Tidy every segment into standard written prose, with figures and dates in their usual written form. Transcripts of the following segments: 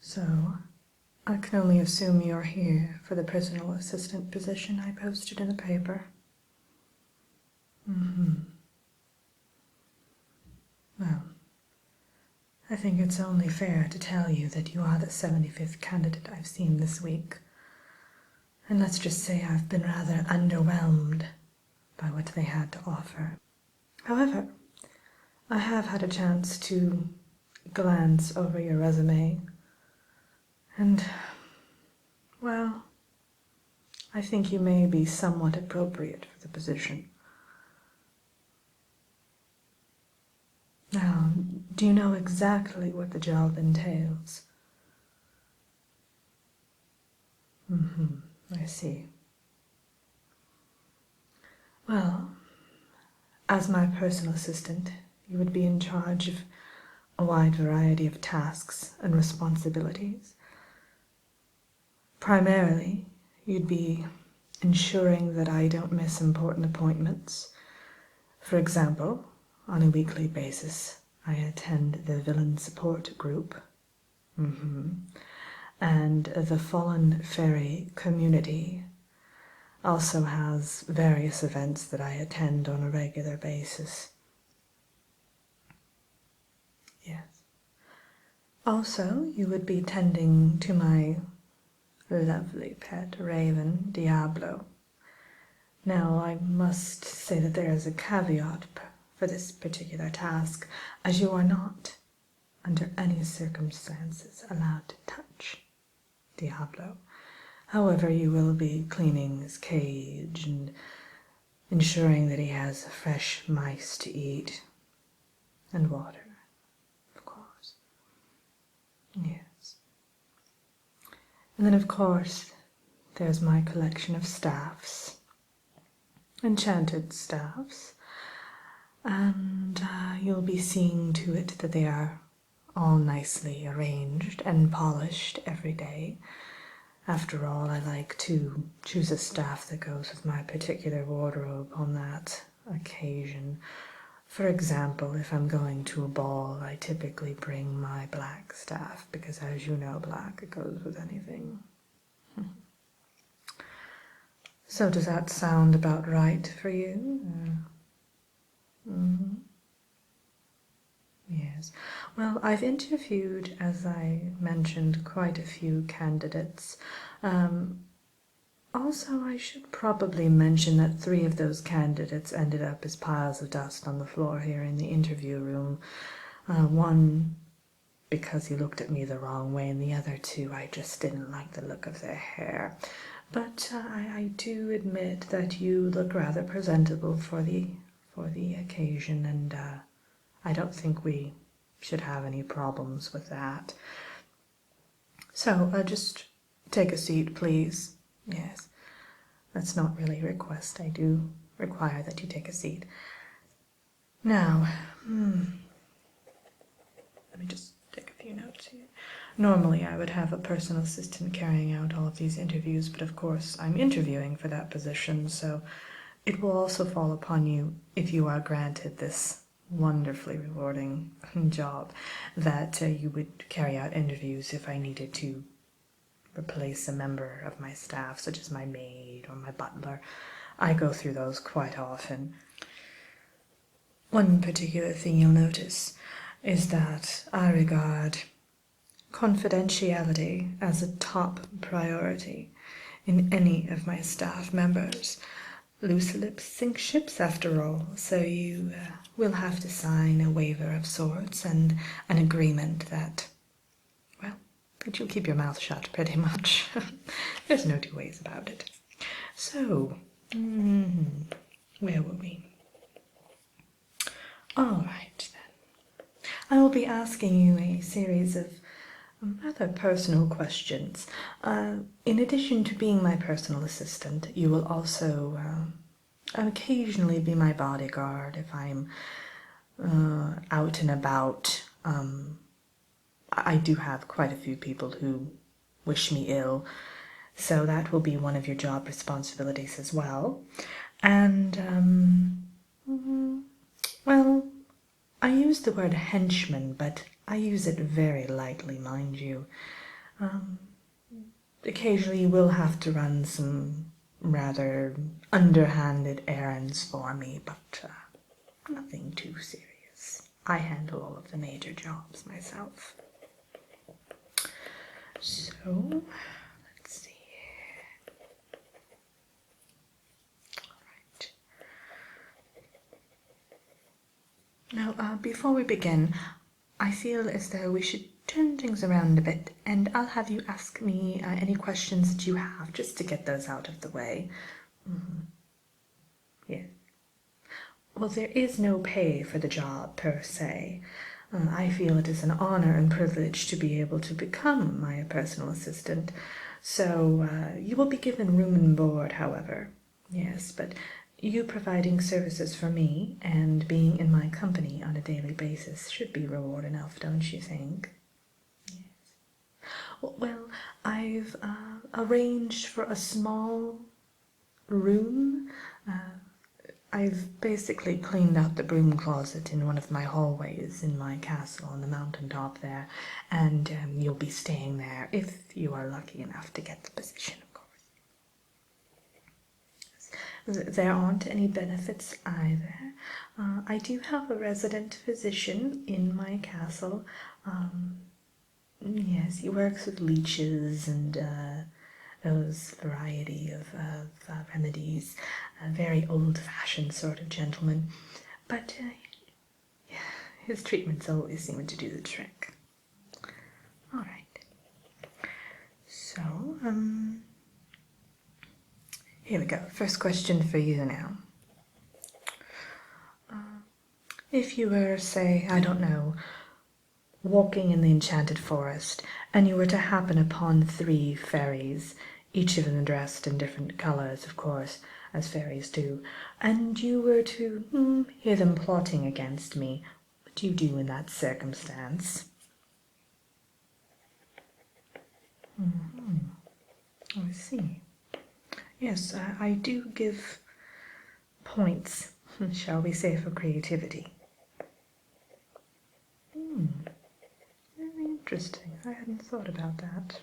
So, I can only assume you're here for the personal assistant position I posted in the paper. Well, I think it's only fair to tell you that you are the 75th candidate I've seen this week. And let's just say I've been rather underwhelmed by what they had to offer. However, I have had a chance to glance over your resume, and, well, I think you may be somewhat appropriate for the position. Now, do you know exactly what the job entails? I see. Well, as my personal assistant, you would be in charge of a wide variety of tasks and responsibilities. Primarily, you'd be ensuring that I don't miss important appointments. For example, on a weekly basis, I attend the villain support group. And the fallen fairy community also has various events that I attend on a regular basis. Yes. Also, you would be tending to my lovely pet raven, Diablo. Now, I must say that there is a caveat for this particular task, as you are not, under any circumstances, allowed to touch Diablo. However, you will be cleaning his cage and ensuring that he has fresh mice to eat and water, of course. Yes. And then, of course, there's my collection of staffs, enchanted staffs, and you'll be seeing to it that they are all nicely arranged and polished every day. After all, I like to choose a staff that goes with my particular wardrobe on that occasion. For example, if I'm going to a ball, I typically bring my black staff, because as you know, black goes with anything. So does that sound about right for you? Yes. Well, I've interviewed, as I mentioned, quite a few candidates. Also, I should probably mention that 3 of those candidates ended up as piles of dust on the floor here in the interview room. One because he looked at me the wrong way, and the other 2, I just didn't like the look of their hair. But I do admit that you look rather presentable for the occasion, and I don't think we should have any problems with that. So, just take a seat, please. Yes, that's not really a request. I do require that you take a seat. Now, let me just take a few notes here. Normally, I would have a personal assistant carrying out all of these interviews, but of course, I'm interviewing for that position, so it will also fall upon you, if you are granted this wonderfully rewarding job, that you would carry out interviews if I needed to replace a member of my staff, such as my maid or my butler. I go through those quite often. One particular thing you'll notice is that I regard confidentiality as a top priority in any of my staff members. Loose lips sink ships, after all, so you will have to sign a waiver of sorts and an agreement that, well, that you'll keep your mouth shut, pretty much. There's no 2 ways about it. So, where were we? All right, then. I will be asking you a series of rather personal questions. In addition to being my personal assistant, you will also occasionally be my bodyguard if I'm out and about. I do have quite a few people who wish me ill, so that will be one of your job responsibilities as well. And, well, I use the word henchman, but I use it very lightly, mind you. Um, Occasionally you will have to run some rather underhanded errands for me, but nothing too serious. I handle all of the major jobs myself. So, let's see. Alright. Now, before we begin, I feel as though we should turn things around a bit, and I'll have you ask me any questions that you have, just to get those out of the way. Yeah. Well, there is no pay for the job, per se. I feel it is an honor and privilege to be able to become my personal assistant. So, you will be given room and board, however. Yes, but you providing services for me and being in my company on a daily basis should be reward enough, don't you think? Yes. Well, I've arranged for a small room. I've basically cleaned out the broom closet in one of my hallways in my castle on the mountaintop there, and you'll be staying there if you are lucky enough to get the position, of course. There aren't any benefits either. I do have a resident physician in my castle. Yes, he works with leeches and those variety of remedies. A very old-fashioned sort of gentleman. But yeah, his treatments always seem to do the trick. All right. So, here we go. First question for you now. If you were, say, I don't know, walking in the enchanted forest, and you were to happen upon 3 fairies, each of them dressed in different colors, of course, as fairies do, and you were to hear them plotting against me, what do you do in that circumstance? I see. Yes, I do give points, shall we say, for creativity. Very interesting. I hadn't thought about that.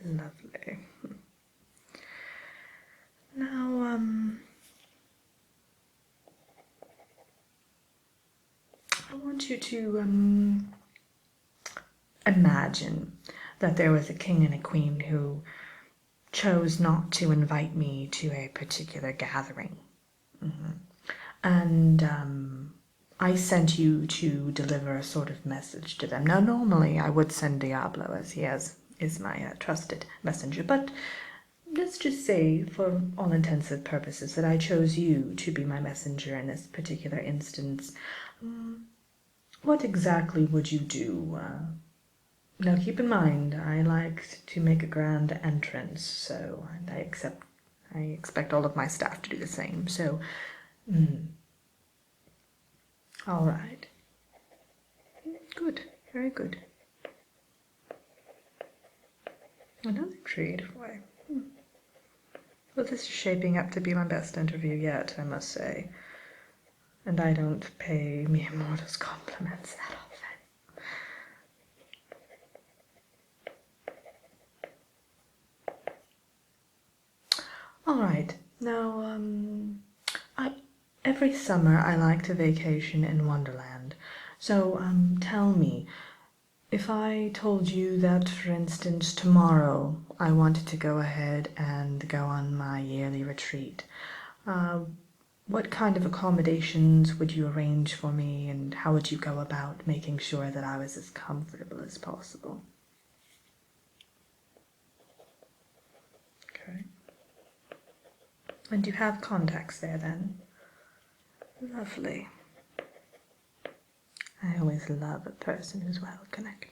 Lovely. Now, I want you to, imagine that there was a king and a queen who chose not to invite me to a particular gathering. And I sent you to deliver a sort of message to them. Now, normally I would send Diablo, as he is my trusted messenger, but let's just say, for all intents and purposes, that I chose you to be my messenger in this particular instance. What exactly would you do? Now, keep in mind, I like to make a grand entrance, so I expect all of my staff to do the same. So, all right. Good, very good. Another creative way. Well, this is shaping up to be my best interview yet, I must say. And I don't pay mere mortals compliments that often. All right. Now, every summer I like to vacation in Wonderland. So, tell me, if I told you that, for instance, tomorrow I wanted to go ahead and go on my yearly retreat, what kind of accommodations would you arrange for me, and how would you go about making sure that I was as comfortable as possible? Okay. And you have contacts there then? Lovely. I always love a person who's well connected.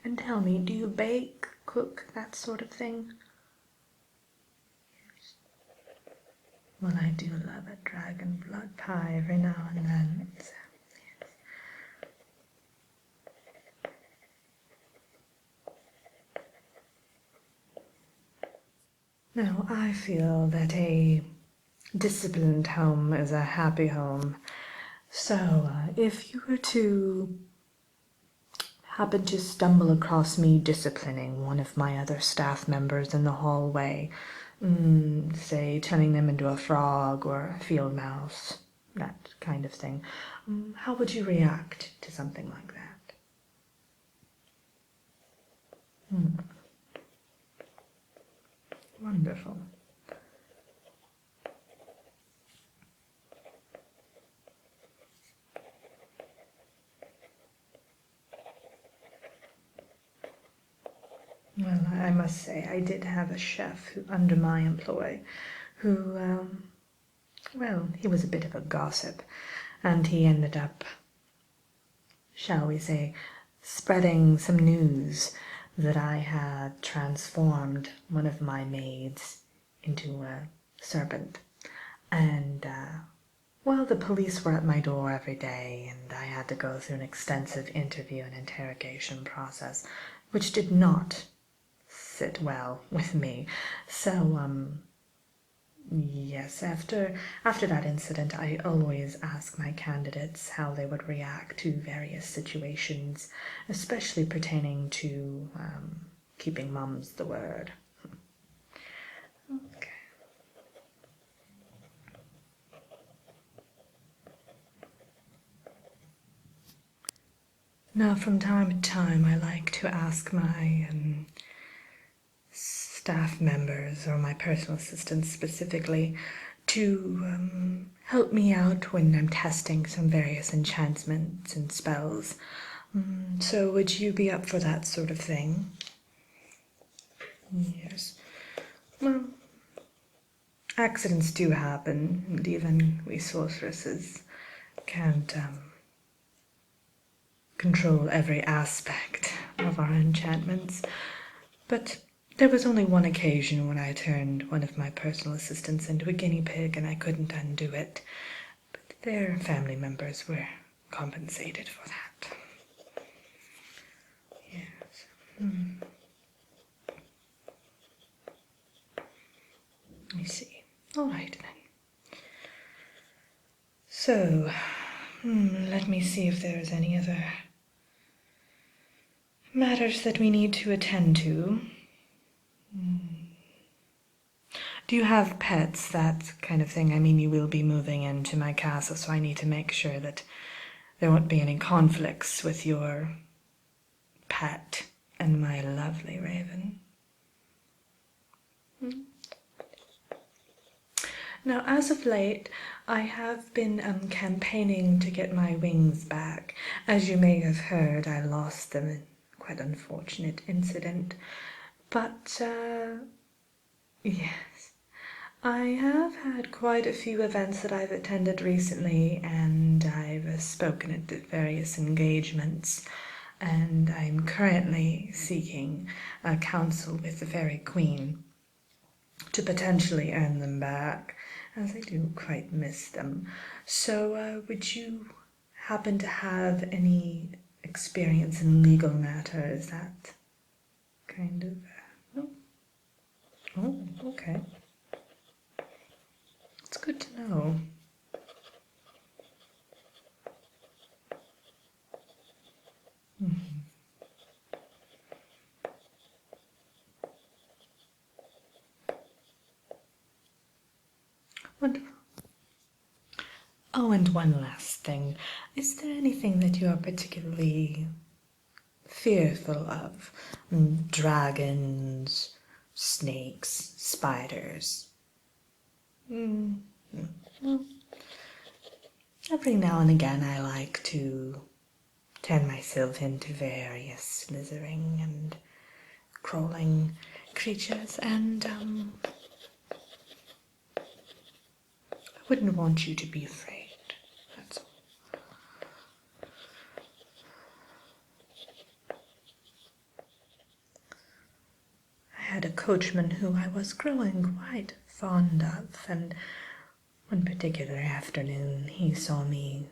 And tell me, do you bake, cook, that sort of thing? Yes. Well, I do love a dragon blood pie every now and then. So, yes. Now, I feel that a disciplined home is a happy home. So, if you were to happen to stumble across me disciplining one of my other staff members in the hallway, say turning them into a frog or a field mouse, that kind of thing, how would you react to something like that? Wonderful. Well, I must say, I did have a chef under my employ who, well, he was a bit of a gossip, and he ended up, shall we say, spreading some news that I had transformed one of my maids into a serpent. And, well, the police were at my door every day, and I had to go through an extensive interview and interrogation process, which did not sit well with me. So, yes, after that incident, I always ask my candidates how they would react to various situations, especially pertaining to keeping mum's the word. Okay. Now, from time to time, I like to ask my staff members, or my personal assistants specifically, to help me out when I'm testing some various enchantments and spells. So would you be up for that sort of thing? Yes. Well, accidents do happen, and even we sorceresses can't control every aspect of our enchantments. But there was only one occasion when I turned one of my personal assistants into a guinea pig, and I couldn't undo it. But their family members were compensated for that. Yes. I see. All right then. So, let me see if there's any other matters that we need to attend to. Do you have pets, that kind of thing? I mean, you will be moving into my castle, so I need to make sure that there won't be any conflicts with your pet and my lovely raven. Now, as of late, I have been campaigning to get my wings back. As you may have heard, I lost them in quite unfortunate incident. But, yes, I have had quite a few events that I've attended recently, and I've spoken at various engagements, and I'm currently seeking a counsel with the Fairy Queen to potentially earn them back, as I do quite miss them. So, would you happen to have any experience in legal matters? That kind of... No? Oh, okay. It's good to know. Wonderful. Oh, and one last thing. Is there anything that you are particularly fearful of? Dragons, snakes, spiders? Well, every now and again I like to turn myself into various slithering and crawling creatures, and I wouldn't want you to be afraid. That's all. I had a coachman who I was growing quite fond of, and one particular afternoon he saw me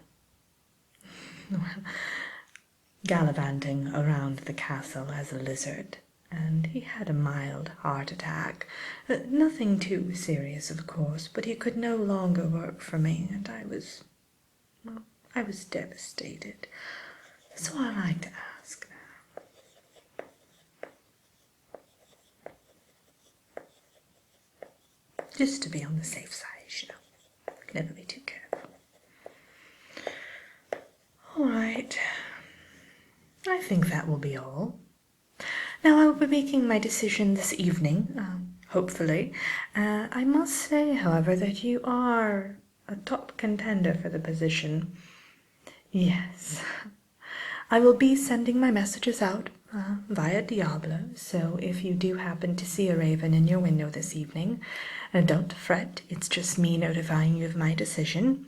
gallivanting around the castle as a lizard, and he had a mild heart attack. Nothing too serious, of course, but he could no longer work for me, and I was devastated. So I like to ask now. Just to be on the safe side, you know. Never be too careful. All right. I think that will be all. Now I will be making my decision this evening, hopefully. I must say, however, that you are a top contender for the position. Yes. I will be sending my messages out via Diablo, so if you do happen to see a raven in your window this evening, don't fret, it's just me notifying you of my decision.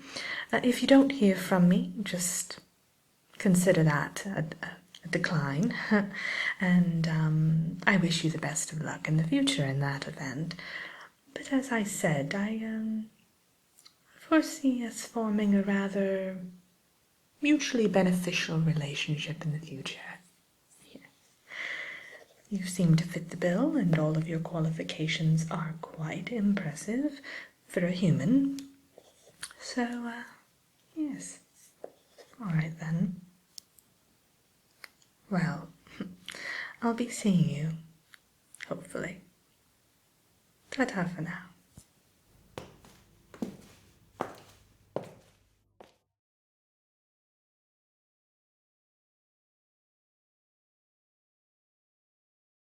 If you don't hear from me, just consider that a decline, and I wish you the best of luck in the future in that event. But as I said, I foresee us forming a rather mutually beneficial relationship in the future. Yes. You seem to fit the bill, and all of your qualifications are quite impressive for a human. So, yes. All right then. Well, I'll be seeing you, hopefully. Ta-ta for now.